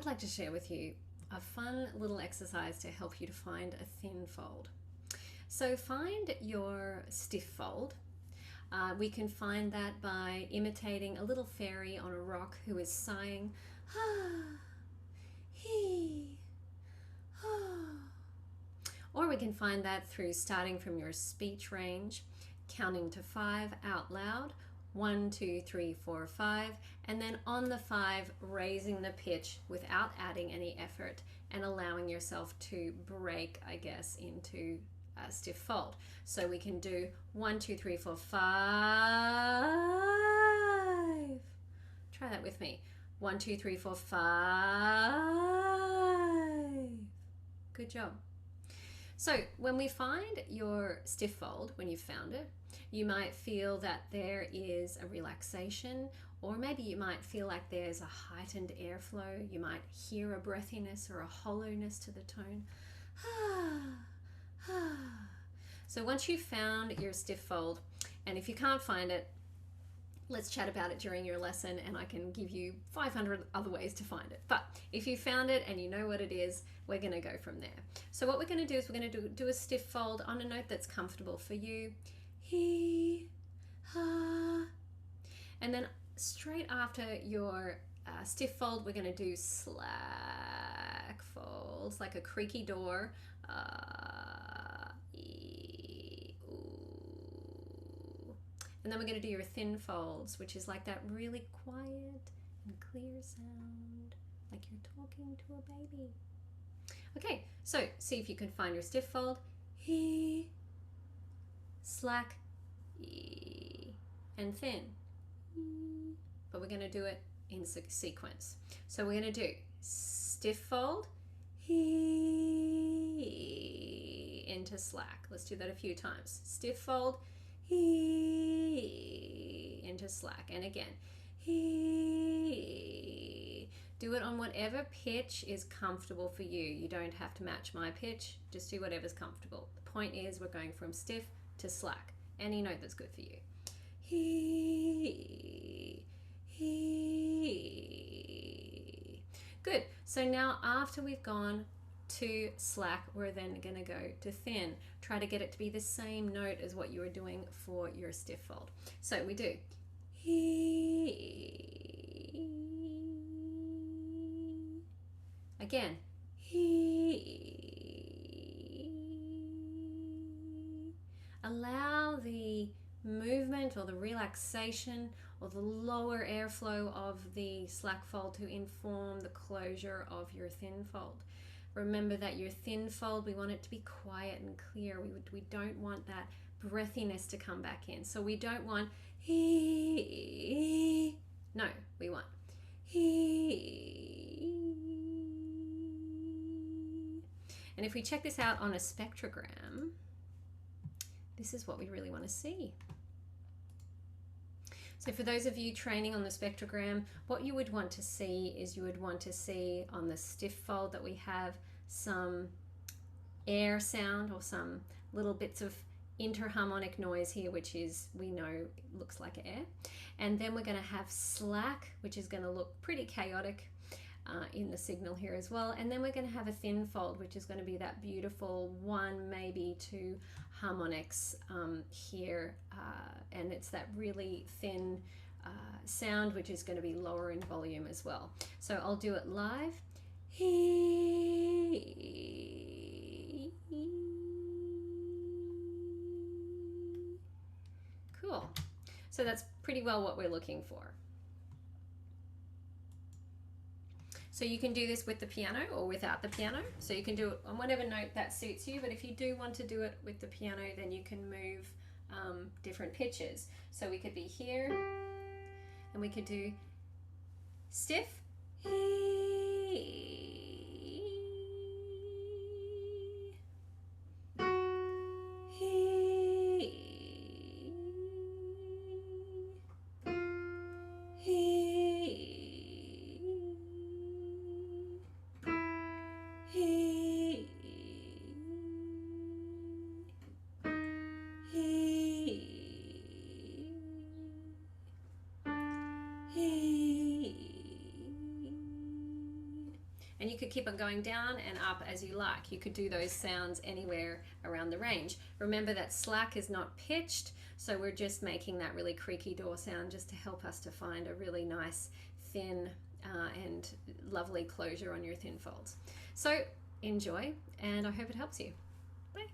I'd like to share with you a fun little exercise to help you to find a thin fold. So find your stiff fold. We can find that by imitating a little fairy on a rock who is sighing, ah, he, ah. Or we can find that through starting from your speech range, counting to 5 out loud, 1, 2, 3, 4, 5, and then on the 5 raising the pitch without adding any effort and allowing yourself to break, I guess, into a stiff fold. So we can do 1, 2, 3, 4, 5. Try that with me. 1, 2, 3, 4, 5. Good job. So when we find your stiff fold, when you've found it, you might feel that there is a relaxation, or maybe you might feel like there's a heightened airflow. You might hear a breathiness or a hollowness to the tone. So once you've found your stiff fold, and if you can't find it, let's chat about it during your lesson and I can give you 500 other ways to find it. But if you found it and you know what it is, we're going to go from there. So what we're going to do is we're going to do a stiff fold on a note that's comfortable for you. He, ha. And then straight after your stiff fold, we're going to do slack folds, like a creaky door. And then we're going to do your thin folds, which is like that really quiet and clear sound, like you're talking to a baby. Okay, so see if you can find your stiff fold. He, slack, e, and thin. But we're going to do it in sequence. So we're going to do stiff fold, he, into slack. Let's do that a few times. Stiff fold, he, into slack, and again, he. Do it on whatever pitch is comfortable for you. You don't have to match my pitch, just do whatever's comfortable. The point is we're going from stiff to slack. Any note that's good for you. He. Good. So now after we've gone to slack, we're then going to go to thin. Try to get it to be the same note as what you were doing for your stiff fold. So we do he. Again, he. Allow the movement or the relaxation or the lower airflow of the slack fold to inform the closure of your thin fold. Remember that your thin fold, we want it to be quiet and clear. We don't want that breathiness to come back in. So we don't want he. No, we want he. And if we check this out on a spectrogram, this is what we really want to see. So for those of you training on the spectrogram, what you would want to see is you would want to see on the stiff fold that we have some air sound or some little bits of interharmonic noise here, which is, we know, looks like air. And then we're going to have slack, which is going to look pretty chaotic in the signal here as well. And then we're going to have a thin fold, which is going to be that beautiful 1, maybe 2 harmonics here, and it's that really thin sound, which is going to be lower in volume as well. So I'll do it live. Cool. So that's pretty well what we're looking for. So you can do this with the piano or without the piano. So you can do it on whatever note that suits you, but if you do want to do it with the piano, then you can move different pitches. So we could be here, and we could do stiff, And you could keep on going down and up as you like. You could do those sounds anywhere around the range. Remember that slack is not pitched, so we're just making that really creaky door sound just to help us to find a really nice thin and lovely closure on your thin folds. So enjoy, and I hope it helps you. Bye.